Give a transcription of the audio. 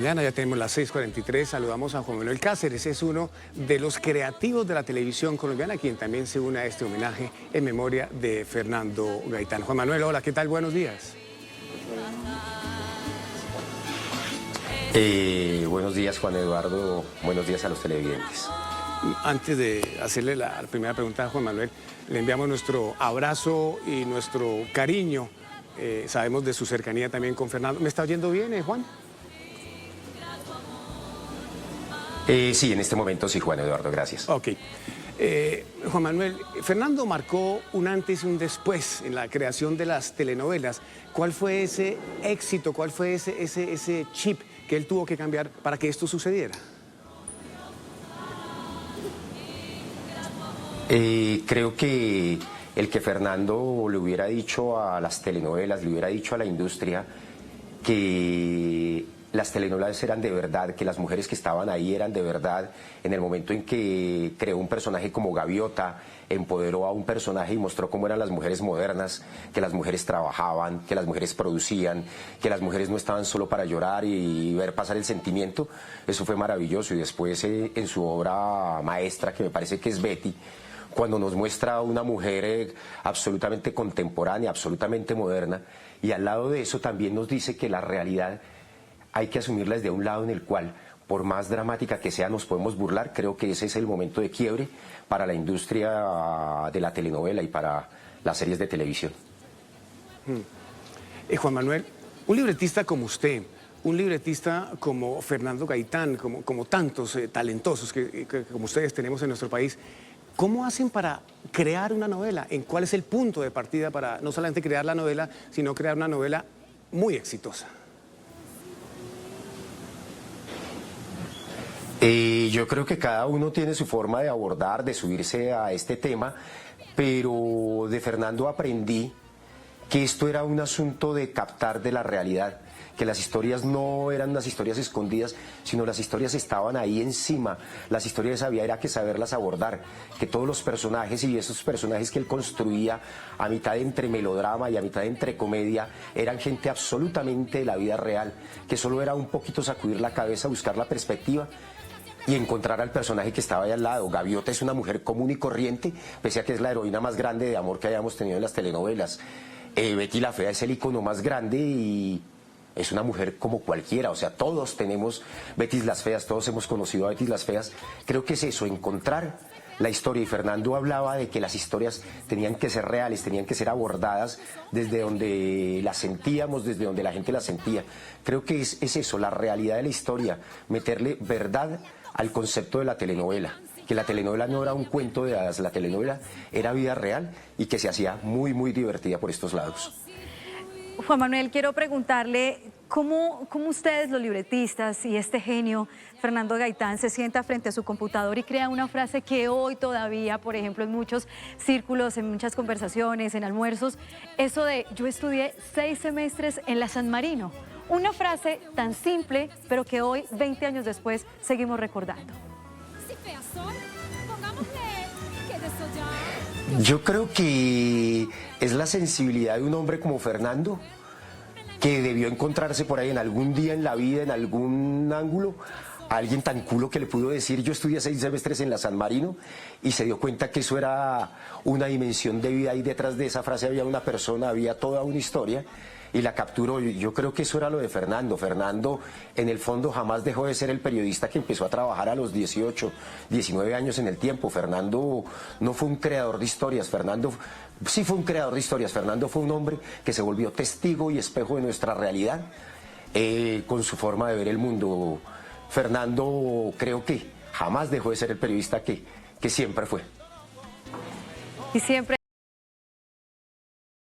Ya tenemos las 6:43, saludamos a Juan Manuel Cáceres, es uno de los creativos de la televisión colombiana, quien también se une a este homenaje en memoria de Fernando Gaitán. Juan Manuel, hola, ¿qué tal? Buenos días. Buenos días, Juan Eduardo, buenos días a los televidentes. Antes de hacerle la primera pregunta a Juan Manuel, le enviamos nuestro abrazo y nuestro cariño. Sabemos de su cercanía también con Fernando. ¿Me está oyendo bien, Juan? Sí, en este momento sí, Juan Eduardo, gracias. Ok. Juan Manuel, Fernando marcó un antes y un después en la creación de las telenovelas. ¿Cuál fue ese éxito, cuál fue ese chip que él tuvo que cambiar para que esto sucediera? Creo que el que Fernando le hubiera dicho a las telenovelas, le hubiera dicho a la industria que las telenovelas eran de verdad, que las mujeres que estaban ahí eran de verdad, en el momento en que creó un personaje como Gaviota, empoderó a un personaje y mostró cómo eran las mujeres modernas, que las mujeres trabajaban, que las mujeres producían, que las mujeres no estaban solo para llorar y ver pasar el sentimiento. Eso fue maravilloso. Y después en su obra maestra, que me parece que es Betty, cuando nos muestra una mujer absolutamente contemporánea, absolutamente moderna, y al lado de eso también nos dice que la realidad hay que asumirla desde un lado en el cual, por más dramática que sea, nos podemos burlar. Creo que ese es el momento de quiebre para la industria de la telenovela y para las series de televisión. Juan Manuel, un libretista como usted, un libretista como Fernando Gaitán, como tantos talentosos que como ustedes tenemos en nuestro país, ¿cómo hacen para crear una novela? ¿En cuál es el punto de partida para no solamente crear la novela, sino crear una novela muy exitosa? Yo creo que cada uno tiene su forma de abordar, de subirse a este tema, pero de Fernando aprendí que esto era un asunto de captar de la realidad, que las historias no eran unas historias escondidas, sino las historias estaban ahí encima. Las historias había que saberlas abordar, que todos los personajes y esos personajes que él construía a mitad entre melodrama y a mitad entre comedia eran gente absolutamente de la vida real, que solo era un poquito sacudir la cabeza, buscar la perspectiva y encontrar al personaje que estaba ahí al lado. Gaviota es una mujer común y corriente, pese a que es la heroína más grande de amor que hayamos tenido en las telenovelas. Betty la Fea es el icono más grande y es una mujer como cualquiera. O sea, todos tenemos Betty las Feas, todos hemos conocido a Betty las Feas. Creo que es eso, encontrar la historia. Y Fernando hablaba de que las historias tenían que ser reales, tenían que ser abordadas desde donde las sentíamos, desde donde la gente las sentía. Creo que es eso, la realidad de la historia, meterle verdad al concepto de la telenovela, que la telenovela no era un cuento de hadas, la telenovela era vida real y que se hacía muy, muy divertida por estos lados. Juan Manuel, quiero preguntarle cómo ustedes, los libretistas, y este genio, Fernando Gaitán, se sienta frente a su computador y crea una frase que hoy todavía, por ejemplo, en muchos círculos, en muchas conversaciones, en almuerzos, eso de yo estudié 6 semestres en la San Marino. Una frase tan simple, pero que hoy, 20 años después, seguimos recordando. Yo creo que es la sensibilidad de un hombre como Fernando, que debió encontrarse por ahí en algún día en la vida, en algún ángulo, a alguien tan culo que le pudo decir yo estudié 6 semestres en la San Marino, y se dio cuenta que eso era una dimensión de vida y detrás de esa frase había una persona, había toda una historia, y la capturó. Yo creo que eso era lo de Fernando. Fernando en el fondo jamás dejó de ser el periodista que empezó a trabajar a los 18, 19 años en El Tiempo. Fernando no fue un creador de historias, Fernando sí fue un creador de historias. Fernando fue un hombre que se volvió testigo y espejo de nuestra realidad con su forma de ver el mundo. Fernando creo que jamás dejó de ser el periodista que siempre fue. Y siempre